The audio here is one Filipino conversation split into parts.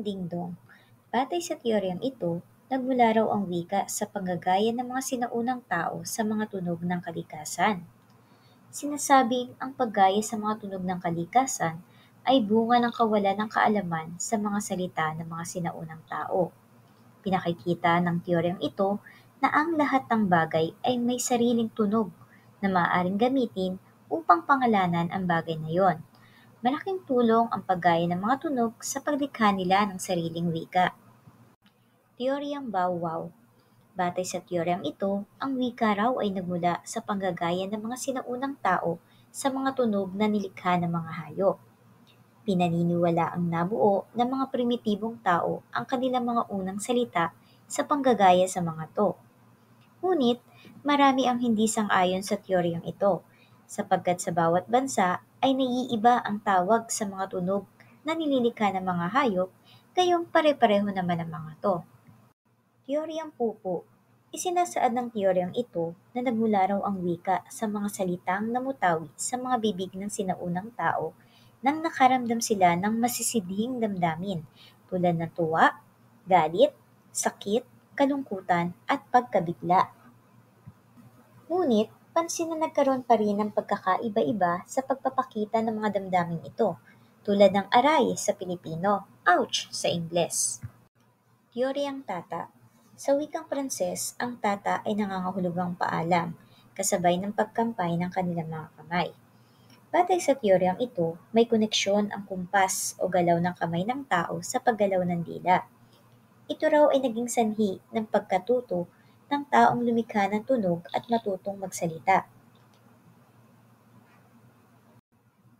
dingdong. Batay sa teoryang ito, nagmula raw ang wika sa panggagaya ng mga sinaunang tao sa mga tunog ng kalikasan. Sinasabing ang paggaya sa mga tunog ng kalikasan ay bunga ng kawalan ng kaalaman sa mga salita ng mga sinaunang tao. Pinakikita ng teoryang ito na ang lahat ng bagay ay may sariling tunog na maaaring gamitin upang pangalanan ang bagay na yon. Malaking tulong ang paggaya ng mga tunog sa paglikha nila ng sariling wika. Teoryang Bow-Wow. Batay sa teoryang ito, ang wika raw ay nagmula sa panggagaya ng mga sinaunang tao sa mga tunog na nilikha ng mga hayop. Pinaniniwala ang nabuo ng mga primitibong tao ang kanilang mga unang salita sa panggagaya sa mga to. Ngunit, marami ang hindi sang-ayon sa teoryang ito, sapagkat sa bawat bansa ay naiiba ang tawag sa mga tunog na nililikha ng mga hayop, gayong pare-pareho naman ang mga to. Teoryang Pupo. Isinasaad ng teoryang ito na nagmula raw ang wika sa mga salitang namutawi sa mga bibig ng sinaunang tao nang nakaramdam sila ng masisidhing damdamin tulad ng tuwa, galit, sakit, kalungkutan at pagkabigla. Ngunit, pansin na nagkaroon pa rin ng pagkakaiba-iba sa pagpapakita ng mga damdaming ito, tulad ng aray sa Pilipino, ouch sa Ingles. Teoryang Tata. Sa wikang Pranses, ang tata ay nangangahulugang paalam, kasabay ng pagkampay ng kanilang mga kamay. Batay sa teoryang ito, may koneksyon ang kumpas o galaw ng kamay ng tao sa paggalaw ng dila. Ito raw ay naging sanhi ng pagkatuto ng taong lumikha ng tunog at matutong magsalita.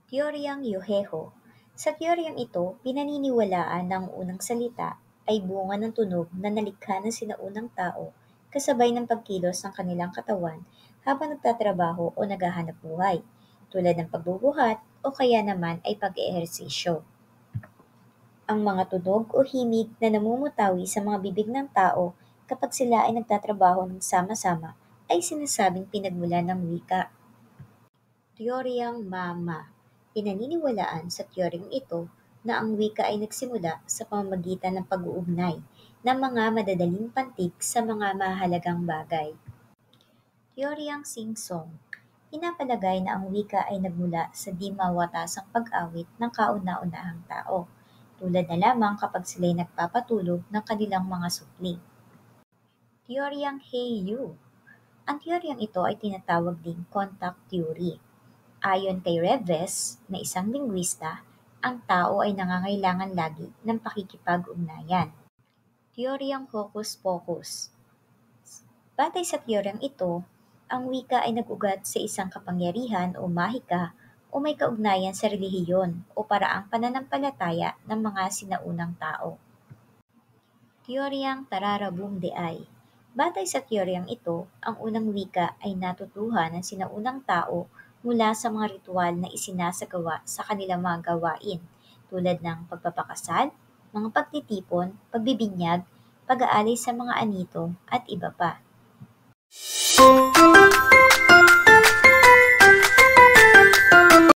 Teoryang Yoheho. Sa teoryang ito, pinaniniwalaan na ang unang salita ay bunga ng tunog na nalikha ng sinaunang tao kasabay ng pagkilos ng kanilang katawan habang nagtatrabaho o naghahanap buhay, tulad ng pagbubuhat o kaya naman ay pag-eehersisyo. Ang mga tunog o himig na namumutawi sa mga bibig ng tao kapag sila ay nagtatrabaho ng sama-sama ay sinasabing pinagmulan ng wika. Teoryang Mama. Pinaniniwalaan sa teoryang ito na ang wika ay nagsimula sa pamamagitan ng pag-uugnay ng mga madadaling pantig sa mga mahalagang bagay. Teoryang Sing-Song. Pinapalagay na ang wika ay nagmula sa di mawatasang pag-awit ng kauna-unahang tao, tulad na lamang kapag sila'y nagpapatulog ng kanilang mga supling. Teoryang Hey-You. Ang teoryang ito ay tinatawag ding contact theory. Ayon kay Reves, na isang linguista, ang tao ay nangangailangan lagi ng pakikipag-ugnayan. Teoryang Hocus Pocus. Batay sa teoryang ito, ang wika ay nag-ugat sa isang kapangyarihan o mahika o may kaugnayan sa relihiyon o paraang pananampalataya ng mga sinaunang tao. Teoryang Tararabum Deay. Batay sa teoryang ito, ang unang wika ay natutuhan ng sinaunang tao mula sa mga ritual na isinasagawa sa kanilang mga gawain tulad ng pagpapakasal, mga pagtitipon, pagbibinyag, pag-aalay sa mga anito, at iba pa.